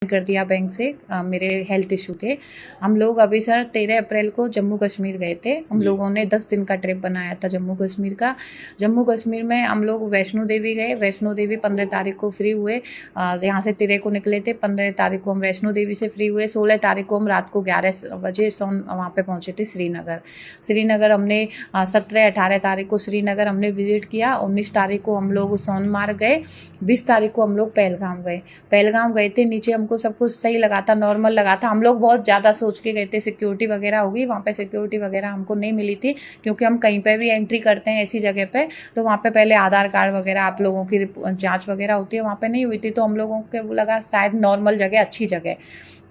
कर दिया बैंक से। मेरे हेल्थ इशू थे। हम लोग अभी सर 13 अप्रैल को जम्मू कश्मीर गए थे। हम लोगों ने 10 दिन का ट्रिप बनाया था जम्मू कश्मीर का। जम्मू कश्मीर में हम लोग वैष्णो देवी गए। वैष्णो देवी 15 तारीख को फ्री हुए। यहाँ से 13 को निकले थे। 15 तारीख को हम वैष्णो देवी से फ्री हुए। 16 तारीख को हम रात को 11 बजे वहाँ पे पहुँचे थे श्रीनगर। श्रीनगर हमने 17-18 तारीख को श्रीनगर हमने विजिट किया। 19 तारीख को हम लोग सोनमार्ग गए। 20 तारीख को हम लोग पहलगाम गए। पहलगाम गए थे, नीचे हमको सब कुछ सही लगा था, नॉर्मल लगा था। हम लोग बहुत ज़्यादा सोच के गए थे सिक्योरिटी वगैरह होगी, वहाँ पे सिक्योरिटी वगैरह हमको नहीं मिली थी, क्योंकि हम कहीं पे भी एंट्री करते हैं ऐसी जगह पे तो वहाँ पे पहले आधार कार्ड वगैरह आप लोगों की जांच वगैरह होती है, वहाँ पे नहीं हुई थी। तो हम लोगों को वो लगा शायद नॉर्मल जगह, अच्छी जगह।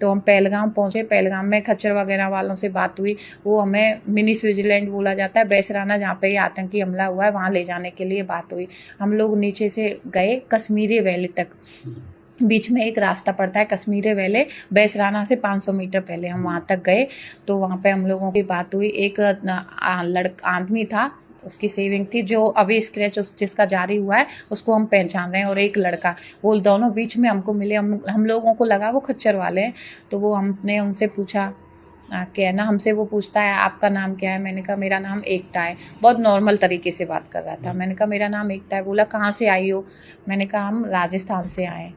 तो हम पहलगाम पहुँचे। पहलगाम में खच्चर वगैरह वालों से बात हुई। वो हमें मिनी स्विट्जरलैंड बोला जाता है, बैसराना, जहाँ पे ये आतंकी हमला हुआ है, वहाँ ले जाने के लिए बात हुई। हम लोग नीचे से गए कश्मीरी वैली तक। बीच में एक रास्ता पड़ता है कश्मीरी वैली, बैसराना से 500 मीटर पहले हम वहाँ तक गए। तो वहाँ पे हम लोगों की बात हुई। एक आदमी था, उसकी सेविंग थी, जो अभी स्क्रैच जिसका जारी हुआ है उसको हम पहचान रहे हैं, और एक लड़का, वो दोनों बीच में हमको मिले। हम लोगों को लगा वो खच्चर वाले हैं। तो वो हमने उनसे पूछा क्या ना, हमसे वो पूछता है आपका नाम क्या है। मैंने कहा मेरा नाम एकता है। बहुत नॉर्मल तरीके से बात कर रहा था। मैंने कहा मेरा नाम एकता है। बोला कहाँ से आई हो। मैंने कहा हम राजस्थान से आए,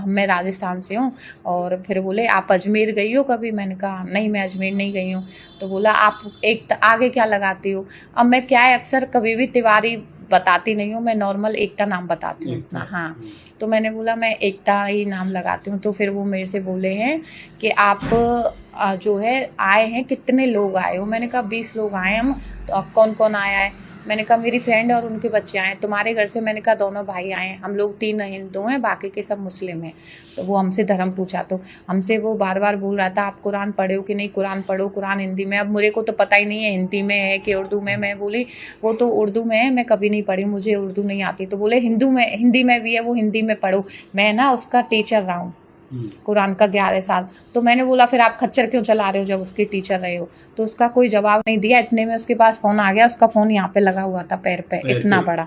मैं राजस्थान से हूँ। और फिर बोले आप अजमेर गई हो कभी। मैंने कहा नहीं, मैं अजमेर नहीं गई हूँ। तो बोला आप एक आगे क्या लगाती हो। अब मैं क्या है, अक्सर कभी भी तिवारी बताती नहीं हूँ, मैं नॉर्मल एकता नाम बताती हूँ अपना। हाँ, तो मैंने बोला मैं एकता ही नाम लगाती हूँ। तो फिर वो मेरे से बोले हैं कि आप जो है आए हैं, कितने लोग आए हो। मैंने कहा 20 लोग आए हम। तो कौन कौन आया है। मैंने कहा मेरी फ्रेंड और उनके बच्चे आए हैं। तुम्हारे घर से। मैंने कहा दोनों भाई आए हैं, हम लोग 3 हिंदू हैं, बाकी के सब मुस्लिम हैं। तो वो हमसे धर्म पूछा। तो हमसे वो बार बार बोल रहा था आप कुरान पढ़े हो कि नहीं, कुरान पढ़ो, कुरान हिंदी में। अब मेरे को तो पता ही नहीं है हिंदी में है कि उर्दू में। मैं बोली वो तो उर्दू में है, मैं कभी नहीं पढ़ी, मुझे उर्दू नहीं आती। तो बोले हिंदी में भी है, वो हिंदी में पढ़ो। मैं ना उसका टीचर रहा हूँ कुरान का 11 साल। तो मैंने बोला फिर आप खच्चर क्यों चला रहे हो जब उसके टीचर रहे हो। तो उसका कोई जवाब नहीं दिया। इतने में उसके पास फ़ोन आ गया। उसका फ़ोन यहाँ पे लगा हुआ था, पैर पे इतना बड़ा।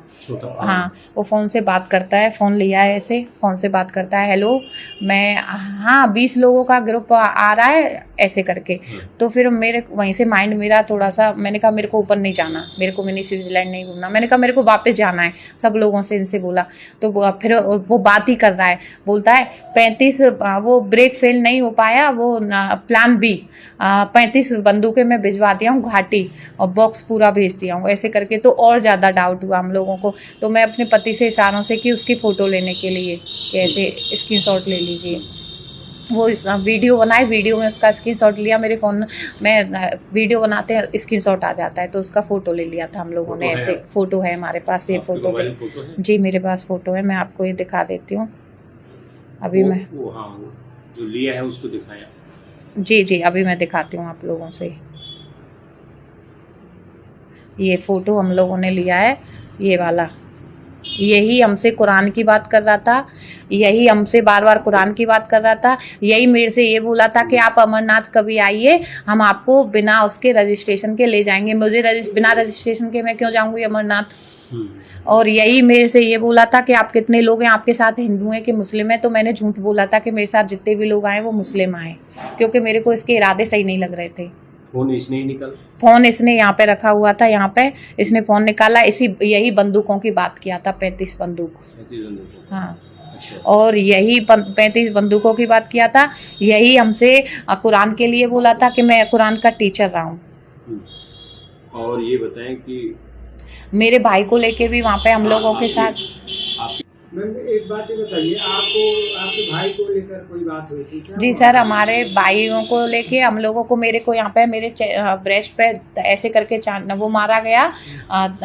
हाँ, वो फ़ोन से बात करता है, फ़ोन लिया है ऐसे, फ़ोन से बात करता है, हेलो मैं, हाँ 20 लोगों का ग्रुप आ रहा है ऐसे करके। तो फिर मेरे वहीं से माइंड मेरा थोड़ा सा, मैंने कहा मेरे को ऊपर नहीं जाना, मेरे को मिनी स्विट्जरलैंड नहीं घूमना। मैंने कहा मेरे को वापस जाना है, सब लोगों से इनसे बोला। तो फिर वो बात ही कर रहा है, बोलता है 35 वो ब्रेक फेल नहीं हो पाया, वो प्लान बी 35 बंदूकें मैं भिजवा दिया हूँ घाटी, और बॉक्स पूरा भेज दिया हूँ ऐसे करके। तो और ज़्यादा डाउट हुआ हम लोगों को। तो मैं अपने पति से इशारों से कि उसकी फ़ोटो लेने के लिए कि ऐसे स्क्रीनशॉट ले लीजिए। वो वीडियो बनाए, वीडियो में उसका स्क्रीनशॉट लिया। मेरे फ़ोन में वीडियो बनाते हैं स्क्रीनशॉट आ जाता है, तो उसका फ़ोटो ले लिया था हम लोगों ने ऐसे। फ़ोटो है हमारे पास, ये फ़ोटो जी मेरे पास फ़ोटो है, मैं आपको ये दिखा देती हूँ अभी। मैं जो लिया है उसको दिखाया। जी अभी मैं दिखाती हूँ आप लोगों से। ये फ़ोटो हम लोगों ने लिया है, ये वाला। यही हमसे कुरान की बात कर रहा था, यही हमसे बार बार कुरान की बात कर रहा था। यही मेरे से ये बोला था कि आप अमरनाथ कभी आइए, हम आपको बिना उसके रजिस्ट्रेशन के ले जाएंगे। मुझे बिना रजिस्ट्रेशन के मैं क्यों जाऊंगी अमरनाथ। और यही मेरे से ये बोला था कि आप कितने लोग हैं आपके साथ, हिंदू हैं कि मुस्लिम हैं। तो मैंने झूठ बोला था कि मेरे साथ जितने भी लोग आए वो मुस्लिम आए, क्योंकि मेरे को इसके इरादे सही नहीं लग रहे थे। फोन इसने ही निकाला, फ़ोन इसने यहाँ पे रखा हुआ था, यहाँ पे इसने फ़ोन निकाला। यही बंदूकों की बात किया था, 35 बंदूक। हाँ, अच्छा। और यही 35 बंदूकों की बात किया था। यही हमसे कुरान के लिए बोला था कि मैं कुरान का टीचर रहा हूँ। और ये बताएं कि मेरे भाई को लेके भी वहाँ पे हम लोगों के साथ। मैम एक बात ये बताइए, आपको आपके भाई को लेकर कोई बात हुई थी क्या? जी सर, हमारे भाइयों को लेके हम लोगों को, मेरे को यहाँ पे मेरे ब्रेस्ट पे ऐसे करके वो मारा गया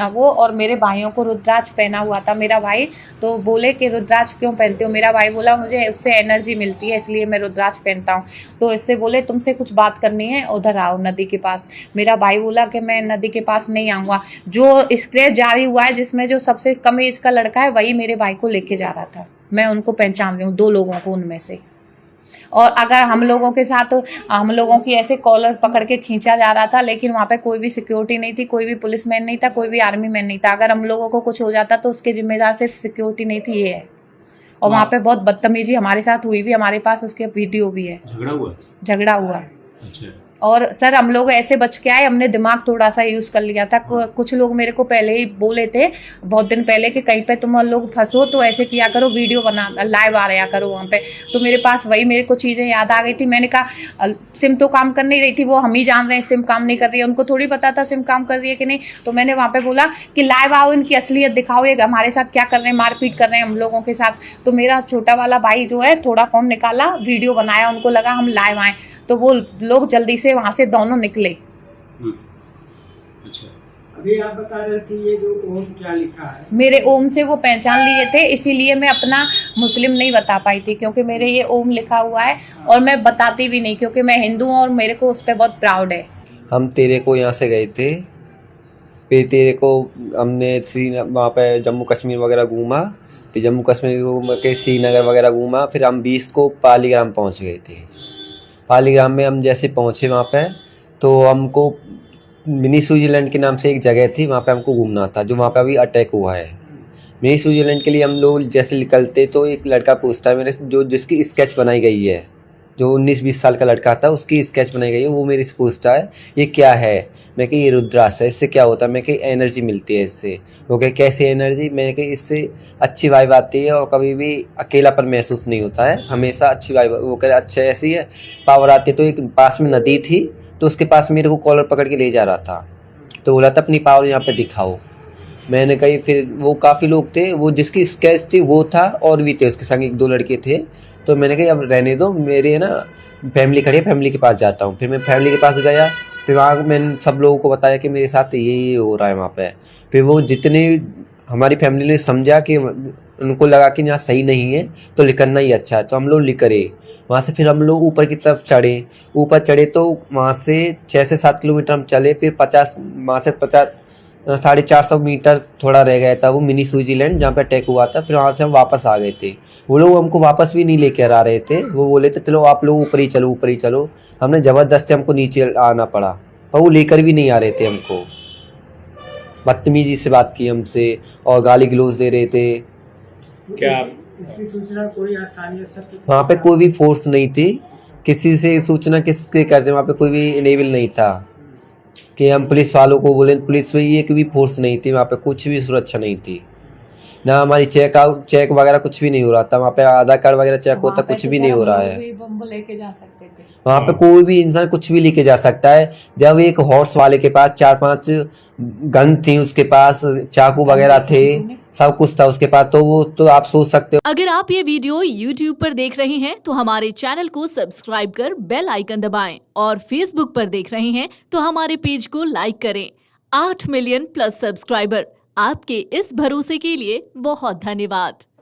वो, और मेरे भाइयों को रुद्राक्ष पहना हुआ था मेरा भाई। तो बोले कि रुद्राक्ष क्यों पहनते हो। मेरा भाई बोला मुझे उससे एनर्जी मिलती है इसलिए मैं रुद्राक्ष पहनता हूँ। तो इससे बोले तुमसे कुछ बात करनी है, उधर आओ नदी के पास। मेरा भाई बोला कि मैं नदी के पास नहीं आऊँगा। जो स्क्रैच जारी हुआ है जिसमें जो सबसे कम एज का लड़का है वही मेरे भाई को लेके जा रहा था। मैं उनको पहचान रही हूँ, 2 लोगों को उनमें से। और अगर हम लोगों के साथ, हम लोगों की ऐसे कॉलर पकड़ के खींचा जा रहा था, लेकिन वहाँ पे कोई भी सिक्योरिटी नहीं थी, कोई भी पुलिस मैन नहीं था, कोई भी आर्मी मैन नहीं था। अगर हम लोगों को कुछ हो जाता तो उसके जिम्मेदार सिर्फ सिक्योरिटी नहीं थी, ये है। और वहाँ पे बहुत बदतमीजी हमारे साथ हुई भी, हमारे पास उसके वीडियो भी है। झगड़ा हुआ। अच्छा। और सर हम लोग ऐसे बच के आए, हमने दिमाग थोड़ा सा यूज कर लिया था। कुछ लोग मेरे को पहले ही बोले थे बहुत दिन पहले कि कहीं पे तुम लोग फंसो तो ऐसे किया करो, वीडियो बना लाइव आ रहा करो वहाँ पे। तो मेरे पास वही मेरे को चीज़ें याद आ गई थी। मैंने कहा सिम तो काम कर नहीं रही थी, वो हम ही जान रहे हैं सिम काम नहीं कर रही है, उनको थोड़ी पता था सिम काम कर रही है कि नहीं। तो मैंने वहाँ पे बोला कि लाइव आओ, इनकी असलियत दिखाओ, ये हमारे साथ क्या कर रहे हैं, मारपीट कर रहे हैं हम लोगों के साथ। तो मेरा छोटा वाला भाई जो है थोड़ा फ़ोन निकाला, वीडियो बनाया, उनको लगा हम लाइव आए, तो वो लोग जल्दी से वहाँ से दोनों निकले। अच्छा। अभी आप बता रहे थे ये जो ओम क्या लिखा है, मेरे ओम से वो पहचान लिए थे, इसीलिए मैं अपना मुस्लिम नहीं बता पाई थी, क्योंकि मेरे ये ओम लिखा हुआ है और मैं बताती भी नहीं, क्योंकि मैं हिंदू हूँ और मेरे को उस पर बहुत प्राउड है। हम तेरे को यहाँ से गए थे, फिर तेरे को हमने वहाँ पे जम्मू कश्मीर वगैरह घूमा, फिर जम्मू कश्मीर घूम के श्रीनगर वगैरह घूमा, फिर हम 20 को पालीग्राम पहुँच गए थे। पालीग्राम में हम जैसे पहुँचे वहाँ पे तो हमको मिनी स्विट्ज़रलैंड के नाम से एक जगह थी, वहाँ पे हमको घूमना था, जो वहाँ पे अभी अटैक हुआ है। मिनी स्विट्ज़रलैंड के लिए हम लोग जैसे निकलते तो एक लड़का पूछता है मेरे से, जो जिसकी स्केच बनाई गई है, जो 19-20 साल का लड़का था, उसकी स्केच बनाई गई है, वो मेरे से पूछता है ये क्या है। मैं कही ये रुद्राक्ष है, इससे क्या होता है। मैं कही एनर्जी मिलती है इससे। वो कहे कैसे एनर्जी। मैं कही इससे अच्छी वाइब आती है और कभी भी अकेलापन महसूस नहीं होता है, हमेशा अच्छी वाइब। वो कहे अच्छा ऐसी है, पावर आती है। तो एक पास में नदी थी, तो उसके पास मेरे को कॉलर पकड़ के ले जा रहा था, तो बोला था अपनी पावर यहाँ पे दिखाओ। मैंने कही, फिर वो काफ़ी लोग थे, वो जिसकी स्केच थी वो था, और भी थे उसके संग 1-2 लड़के थे। तो मैंने कही अब रहने दो, मेरे ना फैमिली खड़ी है, फैमिली के पास जाता हूँ। फिर मैं फैमिली के पास गया, फिर वहाँ मैंने सब लोगों को बताया कि मेरे साथ ये हो रहा है वहाँ पे। फिर वो जितने हमारी फैमिली ने समझा कि उनको लगा कि यहाँ सही नहीं है तो निकलना ही अच्छा है, तो हम लोग निकले वहाँ से। फिर हम लोग ऊपर की तरफ ऊपर चढ़े तो वहाँ से 6 से 7 किलोमीटर हम चले। फिर 450 मीटर थोड़ा रह गया था वो मिनी स्विट्ज़रलैंड जहाँ पे अटैक हुआ था। फिर वहाँ से हम वापस आ गए थे। वो लोग हमको वापस भी नहीं लेकर आ रहे थे, वो बोले थे चलो आप लोग ऊपर ही चलो, ऊपर ही चलो। हमने ज़बरदस्ती हमको नीचे आना पड़ा, पर वो लेकर भी नहीं आ रहे थे हमको। बदतमीजी से बात की हमसे और गाली गलौज दे रहे थे। क्या इसकी सूचना कोई स्थानीय स्तर पर वहाँ पे कोई भी फोर्स नहीं थी, किसी से सूचना किसके करते, वहाँ पे कोई भी इनेबल नहीं था कि हम पुलिस वालों को बोलें। पुलिस में एक भी फोर्स नहीं थी वहाँ पे, कुछ भी सुरक्षा नहीं थी ना। हमारी चेक वगैरह कुछ भी नहीं हो रहा था वहाँ पे। आधार कार्ड वगैरह चेक होता, कुछ भी नहीं हो रहा है। लेके जा सकते थे वहाँ पे, कोई भी इंसान कुछ भी लेके जा सकता है। जब एक हॉर्स वाले के पास 4-5 गन थी, उसके पास चाकू वगैरह थे, सब कुछ था उसके पास, तो वो तो आप सोच सकते हो। अगर आप ये वीडियो YouTube पर देख रहे हैं तो हमारे चैनल को सब्सक्राइब कर बेल आइकन दबाएं, और Facebook पर देख रहे हैं तो हमारे पेज को लाइक करें। 8 मिलियन प्लस सब्सक्राइबर, आपके इस भरोसे के लिए बहुत धन्यवाद।